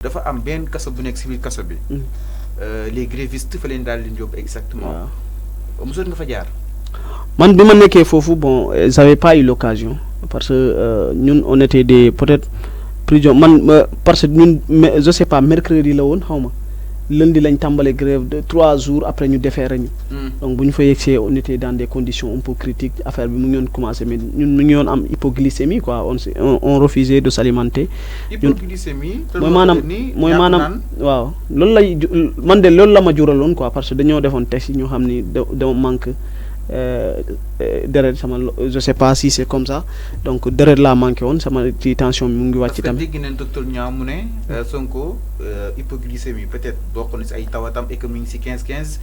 dafa am benn kaso bu nekk si biir kaso bi. Les grévistes fa leen daal di yóbbu exactement. mosoon nga fa jaar. man bi ma nekkee foofu bon j'avais pas eu l'occasion parce que ñun on était des peut-être prison man parce que ñun je sais pas mercredi la woon xaw ma lundi lañ tàmbale grève de 3 jours après ñu defeere ñu. donc bu ñu fa yegsee on était dans des conditions un peu critiques affaire bi mu ngi doon commencé mais ñun mu ngi doon am hypoglycémie quoi on refusait de s'alimenter. hypoglycémie. mooy maanaam waaw loolu lay man de loolu la ma juraloon quoi parce que dañoo defoon test yi ñu xam ni da manque deret sama je sais pas si c'est comme ça donc deret laa manqué woon sama ci tension bi mu ngi wàcc tamit. parce que dégg nañ docteur Niang mu ne Sonko hypoglycémie peut-être bokk na si ay tawatam et que mu ngi si 15-15.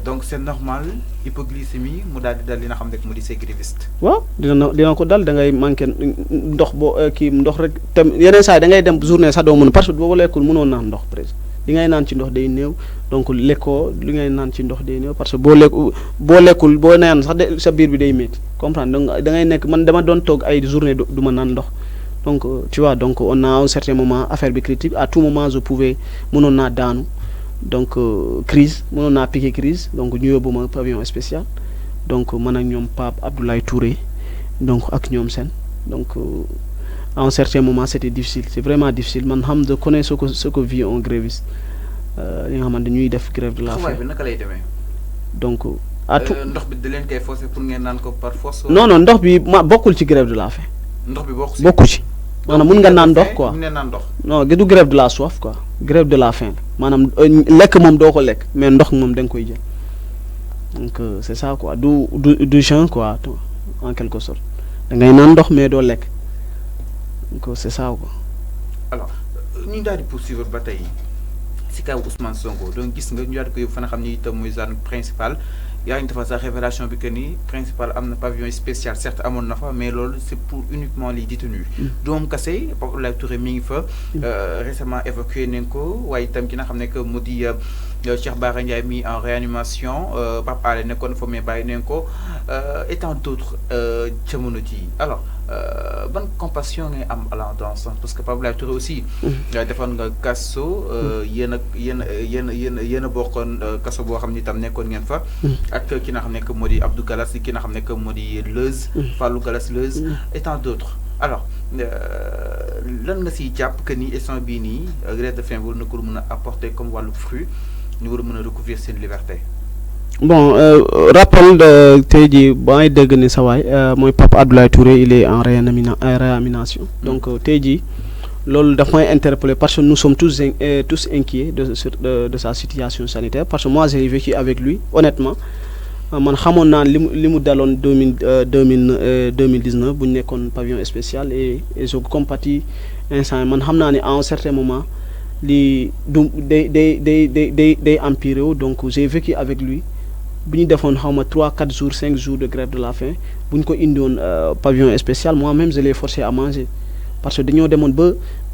donc c'est normal hypoglycémie mu daal di dal li nga xam ne mu di say gréviste. waaw dina ko dal da ngay manqué ndox boo kii ndox rek te yeneen saa yi da ngay dem journée sax doo mën parce que boo lekkul mënoo naan ndox presque li ngay naan ci ndox day néew donc lekkoo li ngay naan ci ndox day néew parce que boo lekkul boo naan sax de sa biir bi day métti comprendre donc da ngay nekk man dama doon toog ay journée du ma naan ndox donc tu vois donc on a un certain moment affaire bi critique à tout moment je pouvais mënoon naa daanu donc crise mënoon naa piqué crise donc ñu yóbbu ma pavillon spécial donc man ak ñoom Pape Abdoulaye Touré donc ak ñoom seen donc à un certain moment c'était difficile c'est vraiment difficile man xam de connaître ce que vit un gréviste li nga xamante ñuy def grève de la faim bi naka lay demee. donc à tout ndox bi da leen koy forcer pour ngeen naan ko par force. non ndox bi bokkul ci grève de la faim. ndox bi bokku ci maanaam mun nga naan ndox quoi ndox. non du grève de la soif quoi grève de la faim maanaam lekk moom doo ko lekk mais ndox moom da nga koy jël donc c'est ça quoi du jeûne quoi en quelque sorte da ngay naan ndox mais doo lekk donc c'est ça quoi. alors ñu daal di poursuivre ba tey si kaw Ousmane Sonko donc gis nga ñu daal di ko yóbbu fa nga xam ni itam mooy zone principale yaa ngi defal sa révélation bi que ni principal am na pavillon spécial certes amoon na fa mais loolu c'est pour uniquement les détenus. Doom Kassé Pape Abdoulaye Touré mi ngi fa. récemment évacué nañ ko waaye itam ki nga xam ne que mu di Cheikh Bara Ndiaye mi en réanimation Pape Alé nekkoon fa mais bàyyi nañ ko et tant d'autres jamono ji alors. ban compassion ngay am allant dans ce sens parce que Pape Abdoulaye Touré aussi. defoon nga kaso. yéen a bokkoon kaso boo xam ni tam nekkoon ngeen fa. ak ki nga xam ne que moo di Abdou Galas ki nga xam ne que moo di Leuz. Fallou Galas Leuz et tant d'autres alors lan nga siy jàpp que ni instant bii nii grève de faim war na ko mën a apporter comme wàllu fruit ñu war a mën a recouvrir seen liberté. bon rappel tey jii ba ngay dégg ni sa waay mooy Pape Abdoulaye Touré il est en réanimation donc tey jii loolu daf may interpeller parce que nous sommes tous inquiets de sa situation sanitaire parce que moi j'ai vécu avec lui honnêtement man xamoon naa li mu daloon 2019 bu ñu nekkoon pavillon spécial et je compatis instant man xam naa ne à un certain moment li du day empiré wu donc j'ai vécu avec lui bu ñu defoon xaw ma 3-4 jours 5 jours de grève de la faim bu ñu ko indiwoon pavillon spécial moi-même je l'ai forcé à manger parce que dañoo demoon ba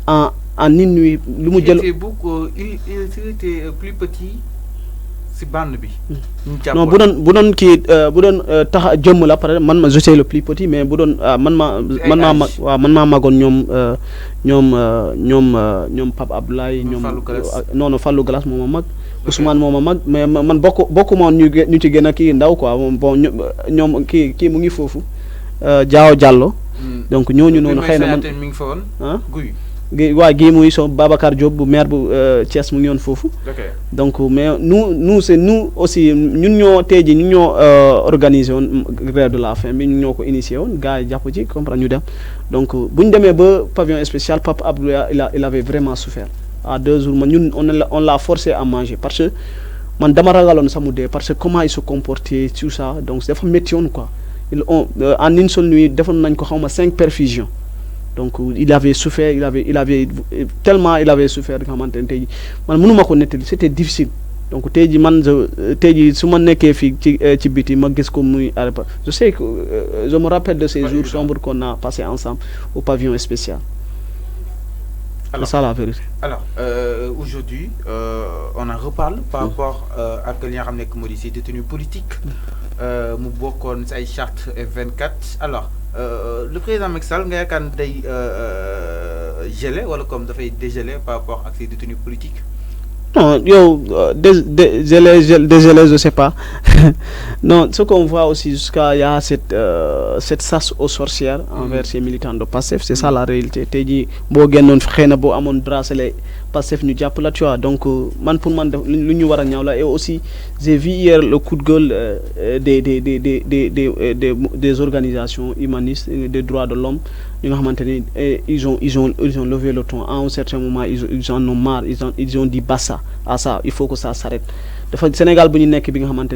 en une nuit lu mu jël. il était plus petit si bande bi. non bu doon kii bu doon tax jëmm la pare man ma je suis le plus petit mais bu doon man maa magoon ñoom Pape Abdoulaye. non Fallou Galas moo ma mag. Ousmane moo ma mag mais man bokku moon ñu ci gën a kii ndaw quoi bon ñoom kii mu ngi foofu Diallo. donc ñooñu noonu xëy na man mi ngi fa woon gii muy so Babacar Diop bu maire bu Thiès mu ngi woon foofu. donc mais nous c'est nous aussi ñun ñoo tey jii ñun ñoo organisé woon grève de la faim bi ñun ñoo ko initié woon gars yi jàpp ci comprendre ñu dem donc bu ñu demee ba pavillon spécial Pape Abdoulaye il avait vraiment souffert. à 2 jours man ñun on l'a forcé à manger parce que man dama ragaloon sax mu dee parce que comment il se comportait tout ça donc dafa métti woon quoi en une seule nuit defoon nañ ko xaw ma 5 perfusions donc il avait souffert il avait tellement il avait souffert nga xamante ne tey jii man mënuma ko nettali c'était difficile donc tey jii man tey jii su ma nekkee fii ci biti ma gis ko muy arrêté je sais que je me rappelle de ces jours sombres qu'on a passé ensemble au pavillon spécial. Alors, c'est ça la vérité. Alors, aujourd'hui, on en reparle par rapport à ce qu'il y a détenu politique. Nous avons une charte F24. Alors, le président Macky Sall nga yaakaar day gelé wala comme dafay dégelé par rapport à ces détenus politiques. Non, yo, dégelé, je sais pas. Non, ce qu'on voit aussi jusqu'à il y a cette chasse aux sorcières envers ces militants de PASTEF, c'est ça la réalité. T'es dit, bo gennon frena bo amon bracelet PASTEF ñu japp la, tu vois. Donc man pour man lu ñu wara ñaw la. Et aussi j'ai vu hier le coup de gueule des organisations humanistes des droits de l'homme. Ils ont levé le ton. À un certain moment, ils en ont marre. Ils ont dit basta à ça. Il faut que ça s'arrête. Le Sénégal,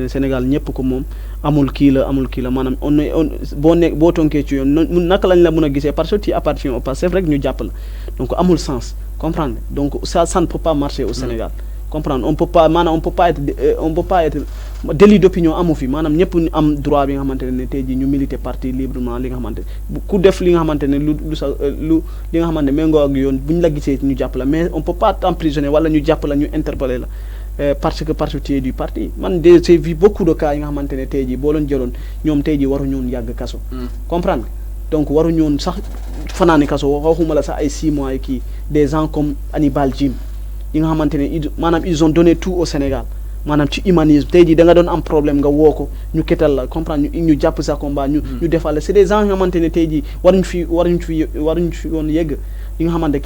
Sénégal, ñepp ko mom amul ki la manam on bo tonké ci yoon naka lañ la mëna gisé parce que tu appartiens au passé rek ñu japp la. Donc amul sens. Comprendre? Donc ça ne peut pas marcher au Sénégal. Comprendre? On peut pas être délit d'opinion amu fi manam ñepp am droit bi nga xamantene tay ji ñu militer parti librement li nga xamantene ku def li nga xamantene lu li nga xamantene mengo ak yoon buñ la gisé ñu japp la mais on peut pas t'emprisonner wala ñu japp la ñu interpeller la parce que tu es du parti man j'ai vu beaucoup de cas yi nga xamantene tay ji bo leen jëlone ñom tay ji waru ñoon yag kasso comprendre donc waru ñoon sax fanani kasso waxuma la sax ay 6 mois ki des gens comme Hannibal Djim yi nga xamantene manam ils ont donné tout au Sénégal manam ci humanisme tay di da nga don am problème nga woko ñu ketal la comprendre ñu japp sa combat ñu défal c'est des gens nga xamantene tay di waruñ fi won yegg yi nga xamantene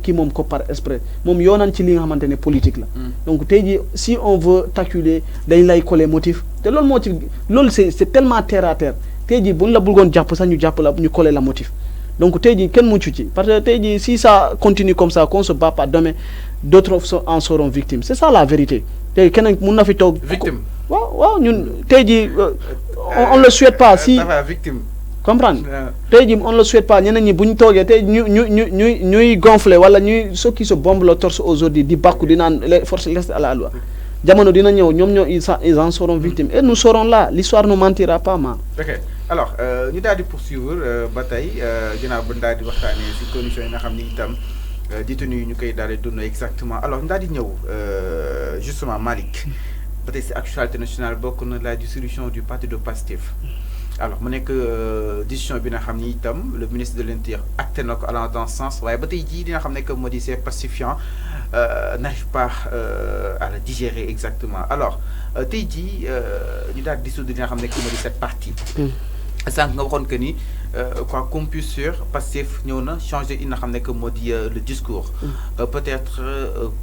ki mom ko par exprès mom yonan ci li nga xamantene politique la donc tay di si on veut t'acculer dañ lay coller motif té lool mo ci lool c'est tellement terre à terre tay di buñ la bulgon japp sa ñu japp la ñu coller la motif donc tay di ken muccu ci parce que tay di si ça continue comme ça qu'on se bat pas demain d'autres en seront victimes c'est ça la vérité tay kenen mën na fi tok victime waaw ñun tay ji on le souhaite pas si victime comprendre tay ji on le souhaite pas ñeneen ñi buñ togué tay ñuy gonfler wala ñuy ceux qui se bombent le torse aujourd'hui di bakku di nan les forces restent à la loi jamono dina ñew ñom ils en seront victimes et nous serons là l'histoire ne mentira pas ma OK alors ñu daal di poursuivre bataille ginnaaw bu daal di waxtané ci conditions yi nga xamni itam détenu ñu koy daal di dund exactement alors daal di ñëw justement Malick ba tey si actualité nationale bokk na la dissolution du parti de PASTEF alors mu nekk décision bi nga xam ni itam le ministre de l'Intérieur acté na ko allant dans ce sens waaye ba tey jii dina xam ne que moo di ces pacifiants n'arrive pas à le digérer exactement alors tey jii ñu daal di dissoudre li nga xam ne que moo di cette partie sànq nga waxoon que ni quoi qu'on puisse dire Pastef ñëw na changer li nga xam ne que moo di le discours peut-être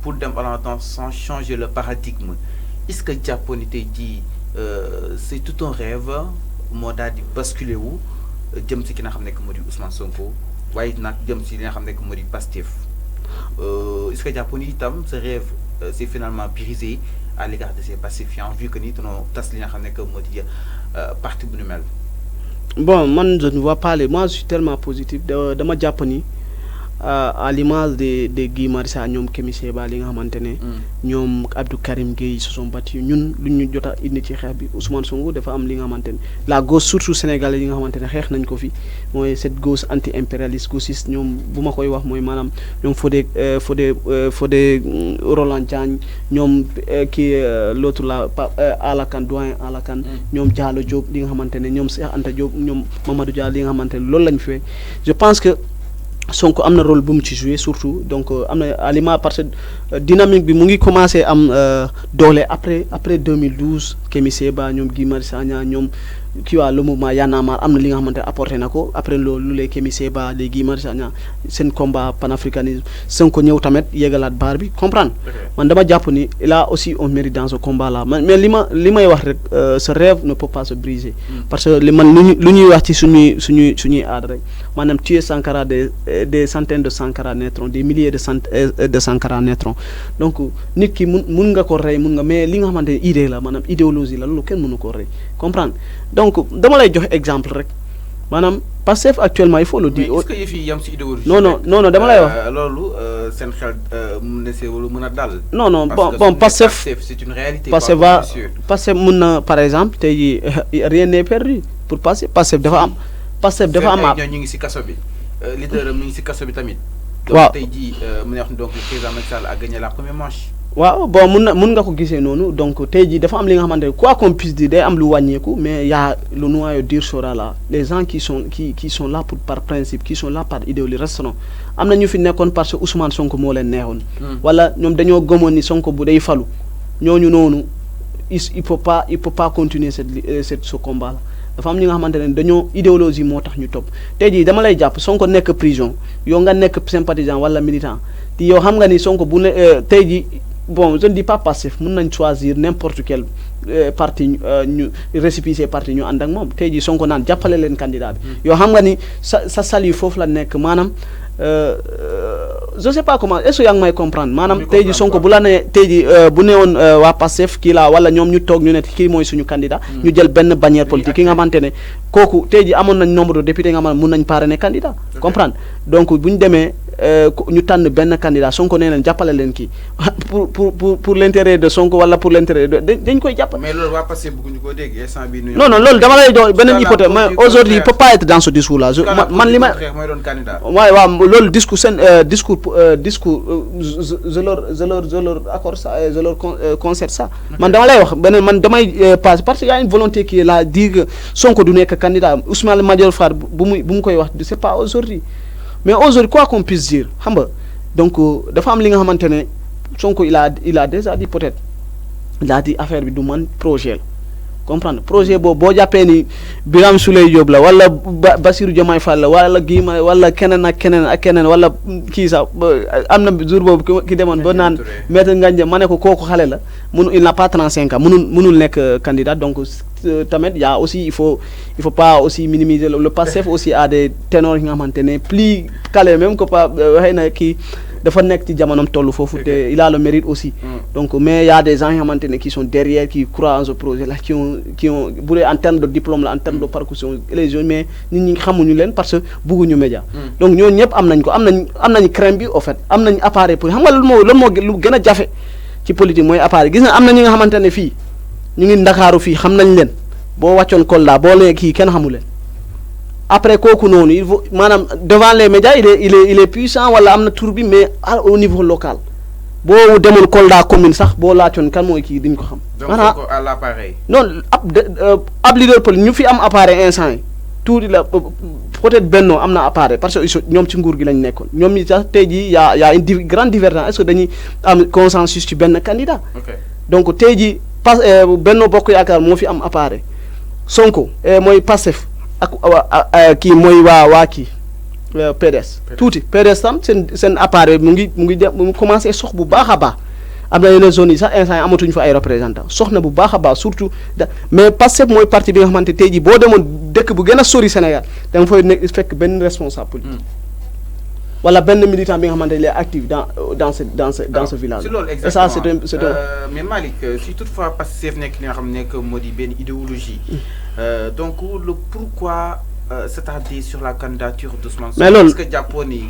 pour dem allant dans ce sens changer le paradigme est-ce que jàppoon ni tey jii c'est tout un rêve moo daal di basculer wu jëm si ki nga xam ne que moo di Ousmane Sonko waaye nag jëm si li nga xam ne que moo di Pastef est-ce que jàppoon ni itam ce rêve c'est finalement brisé à l'égard de ces pacifiants vu que ni dañoo tas li nga xam ne que moo di parti bu nu mel. Bon, moi je ne vois pas moi je suis tellement positif de ma jàpp ni à l'image de Guy Marius Sagna ñoom Kémi Séba li nga xamante ne ñoom Abdou Karim Gueye se sont battus ñun lu ñu jot a indi ci xeex bi Ousmane Sonko dafa am li nga xamante ne la gauche surtout sénégalais yi nga xamante ne xeex nañ ko fi mooy cette gauche anti-impérialiste gauchiste ñoom bu ma koy wax mooy maanaam ñoom Fodé Roland Diagne ñoom kii l'autre là Alakan doyen Alakan ñoom Diallo Diop li nga xamante ne ñoom Cheikh Anta Diop ñoom Mamadou Dia li nga xamante ne loolu lañ fi je pense que Sonko amna rôle bu mu ci jouer surtout donc amna aliment parce que dynamique bi mu ngi commencer am doole après 2012 Kémi Séba ñom Guy Marius Sagna ñom ki wa le mouvement Y'en a marre amna li nga xamantene apporter nako après lolu les Kémi Séba les Guy Marius Sagna sen combat panafricanisme Sonko ñew tamet yegalat bar bi comprendre man dama japp ni il a aussi un mérite dans ce combat là mais limay wax rek ce rêve ne peut pas se briser parce que li man lu ñuy wax ci suñuy aad rek manam tuer Sankara des centaines de Sankara naîtront des milliers de Sankara naîtront donc nit ki mun nga ko rey mun nga mais li nga xamantene idée la manam idéologie la lolu kenn mënu ko rey comprendre donc dama lay jox exemple rek manam Pastef actuellement il faut le dire. est-ce que yëf yi yam ci idéologie. non dama lay wax. lolu sen xel mun na wala mën a dal. non bon Pastef c'est une réalité. Pastef mun na par exemple tey jii rien n'est perdu pour Pastef dafa am. Pastef dafa am ñu ngi ci kasso bi. Leader mi ngi ci kasso bi tamit. waaw tey jii mu ne wax donc le président Macky Sall a gagné la première manche. waaw bon mun nga ko gisee noonu donc tey jii dafa am li nga xamante ne quoi qu'on puisse dire day am lu wàññeeku mais y a le noyau dur sera là les gens qui sont là pour par principe qui sont là par idéologie resteront am na ñu fi nekkoon parce que Ousmane Sonko moo leen neexoon. wala ñoom dañoo gëmoon ni Sonko bu day falu ñooñu noonu il peut pas continuer ce combat là dafa am ñi nga xamante ne dañoo idéologie moo tax ñu topp tey jii dama lay jàpp Sonko nekk prison yow nga nekk sympathisant wala militant te yow xam nga ni Sonko bu ne tey jii. Bon, je ne dis pas passif, nous pouvons choisir n'importe quel parti, récépissé parti, nous avons un peu de temps. Nous avons un candidat. Yo xam ni ça salut fofu la nek manam je sais pas comment est-ce que yang may comprendre manam tay di Sonko bu la né tay di bu néwon wa Pastef ki la wala ñom ñu tok ñu né ki moy suñu candidat ñu jël ben bannière politique ki nga xamantene koku tay di amon nañ nombre de députés nga man mën nañ parrainer candidat comprendre donc buñ démé ñu tànn benn candidat Sonko nee leen jàppale leen kii pour l'intérêt de Sonko wala pour l'intérêt de dañ koy jàpp. mais loolu waa passé bëgguñu ko dégg instant bi non loolu dama lay jox beneen hypothèse mais aujourd'hui il peut pas être dans ce discours là man li ma waaw loolu discours seen discours je leur accorde ça je leur concède ça man dama lay wax beneen man damay passer parce que y a une volonté qui est là dire que Sonko du nekk candidat Ousmane Madior Fall bu mu koy wax c'est pas aujourd'hui mais aujourd'hui quoi qu'on puisse dire xam nga donc dafa am li nga xamante ne Sonko il a déjà dit peut-être il a dit affaire bi du man projet comprendre projet boobu boo jàppee ni Birame Souleye Diop la wala Bassirou Diomaye Fall la wala Guima wala keneen ak keneen wala kii sax am na jour boobu ki demoon ba naan Maître Ngagne ma ne ko kooku xale la il n'a pas 35 ans mënul nekk candidat donc tamit y a aussi il faut pas aussi minimiser le Pastef aussi a des ténors yi nga xamante ne plus calé même que pas xëy na kii dafa nekk ci jamonoom tollu foofu te il a le mérite aussi donc mais il y a des gens xamante ne qui sont derrière qui croient en ce projet là qui ont bu dee en termes de diplôme la en termes de parcours élection mais nit ñi xamuñu leen parce que bëgguñu média donc ñooñu ñëpp am nañ ko am nañ crème bi au fait am nañ appareil pour xam nga lan moo lu gën a jafe ci politique mooy appareil gis nga am na ñi nga xamante ne fii ñu ngi Ndakaaru fii xam nañ leen boo wàccoon Kolda boo lee kii kenn xamu leen après kooku noonu il faut maanaam devant les médias il est puissant wala am na tur bi mais au niveau local boo demoon Kolda commune sax boo laajoon kan mooy kii diñ ko xam. maanaam donc à l'appareil. non ab leader politique ñu fi am appareil instant yi tuuti la peut-être Benno am na appareil parce que ñoom ci nguur gi lañ nekkoon ñoom ñi sax tey jii y a une grande divergence est-ce que dañuy am consensus ci benn candidat. donc tey jii Benno Bokk Yaakaar moo fi am appareil Sonko mooy Pastef ak kii mooy waa kii PDS tuuti PDS tam seen appareil mu ngi commencé sox bu baax a baax am na yeneen zones yi sax instant yi amatuñu fa ay représentants sox na bu baax a baax surtout mais Pastef mooy parti bi nga xamante tey jii boo demoon dëkk bu gën a sori Sénégal da nga fay nekk fekk benn responsable politique wala benn militant bi nga xamante il est actif dans ce village. Et ça c'est mais Malick si toutefois Pastef nekk li nga xam nekk moo di benn idéologie donc le pourquoi s'attarder sur la candidature d'Ousmane Sonko. Mais est-ce que jàppoon ni